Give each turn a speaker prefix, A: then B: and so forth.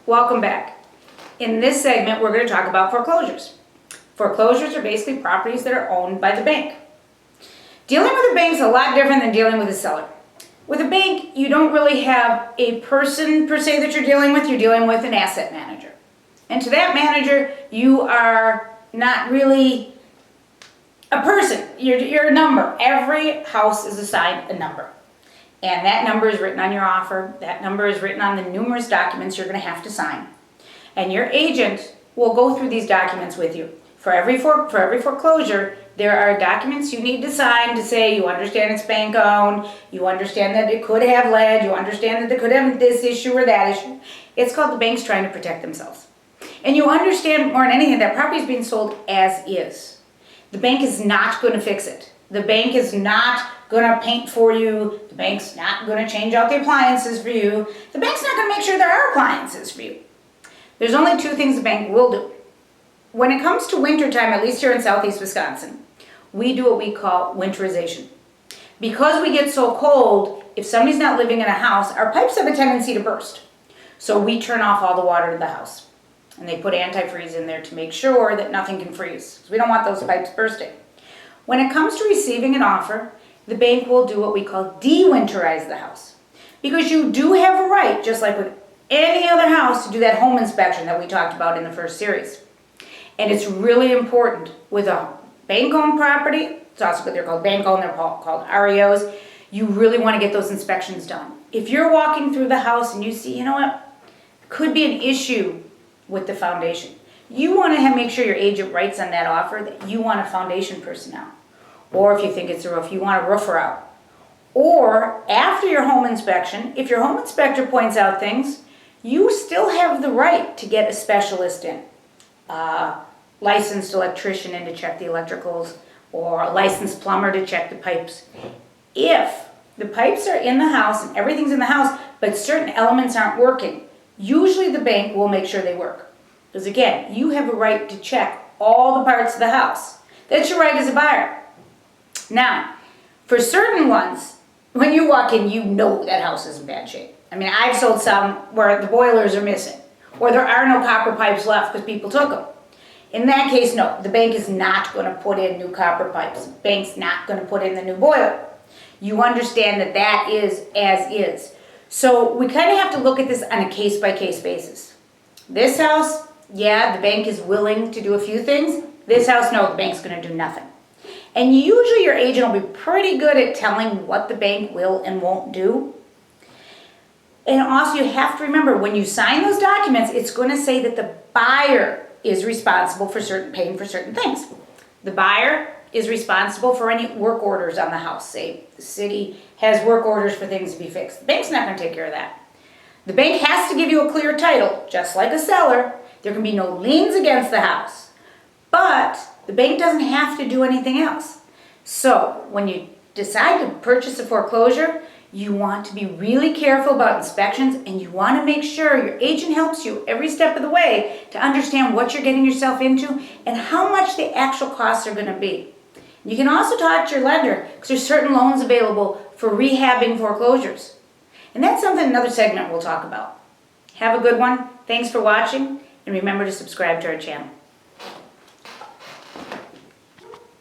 A: Welcome back. In this segment, we're going to talk about foreclosures. Foreclosures are basically properties that are owned by the bank. Dealing with a bank is a lot different than dealing with a seller. With a bank, you don't really have a person per se that you're dealing with an asset manager. And to that manager, you are not really a person, you're a number. Every house is assigned a number. And that number is written on your offer. That number is written on the numerous documents you're going to have to sign. And your agent will go through these documents with you. For every foreclosure, there are documents you need to sign to say you understand it's bank owned, you understand that it could have lead, you understand that it could have this issue or that issue. It's called the banks trying to protect themselves. And you understand more than anything that property is being sold as is. The bank is not going to fix it. The bank is not going to paint for you. The bank's not going to change out the appliances for you. The bank's not going to make sure there are appliances for you. There's only two things the bank will do. When it comes to winter time, at least here in southeast Wisconsin, we do what we call winterization. Because we get so cold, if somebody's not living in a house, our pipes have a tendency to burst. So we turn off all the water to the house. And they put antifreeze in there to make sure that nothing can freeze. So we don't want those pipes bursting. When it comes to receiving an offer, the bank will do what we call de-winterize the house. Because you do have a right, just like with any other house, to do that home inspection that we talked about in the first series. And it's really important with a bank-owned property. It's also what they're called bank-owned, they're called REOs. You really want to get those inspections done. If you're walking through the house and you see, you know what, could be an issue with the foundation. You want to make sure your agent writes on that offer that you want a foundation personnel. Or if you think it's a roof, you want a roofer out. Or after your home inspection, if your home inspector points out things, you still have the right to get a specialist in. Licensed electrician in to check the electricals, or a licensed plumber to check the pipes. If the pipes are in the house and everything's in the house, but certain elements aren't working, usually the bank will make sure they work. Because again, you have a right to check all the parts of the house. That's your right as a buyer. Now, for certain ones, when you walk in, you know that house is in bad shape. I mean, I've sold some where the boilers are missing, or there are no copper pipes left because people took them. In that case, no, the bank is not going to put in new copper pipes. The bank's not going to put in the new boiler. You understand that that is as is. So we kind of have to look at this on a case-by-case basis. This house, yeah, the bank is willing to do a few things. This house, no, the bank's going to do nothing. And usually your agent will be pretty good at telling what the bank will and won't do. And also you have to remember, when you sign those documents, it's going to say that the buyer is responsible for paying for certain things. The buyer is responsible for any work orders on the house. Say the city has work orders for things to be fixed. The bank's not going to take care of that. The bank has to give you a clear title, just like a seller. There can be no liens against the house. But the bank doesn't have to do anything else. So when you decide to purchase a foreclosure, you want to be really careful about inspections, and you want to make sure your agent helps you every step of the way to understand what you're getting yourself into and how much the actual costs are going to be. You can also talk to your lender, because there's certain loans available for rehabbing foreclosures. And that's something another segment we'll talk about. Have a good one. Thanks for watching, and remember to subscribe to our channel.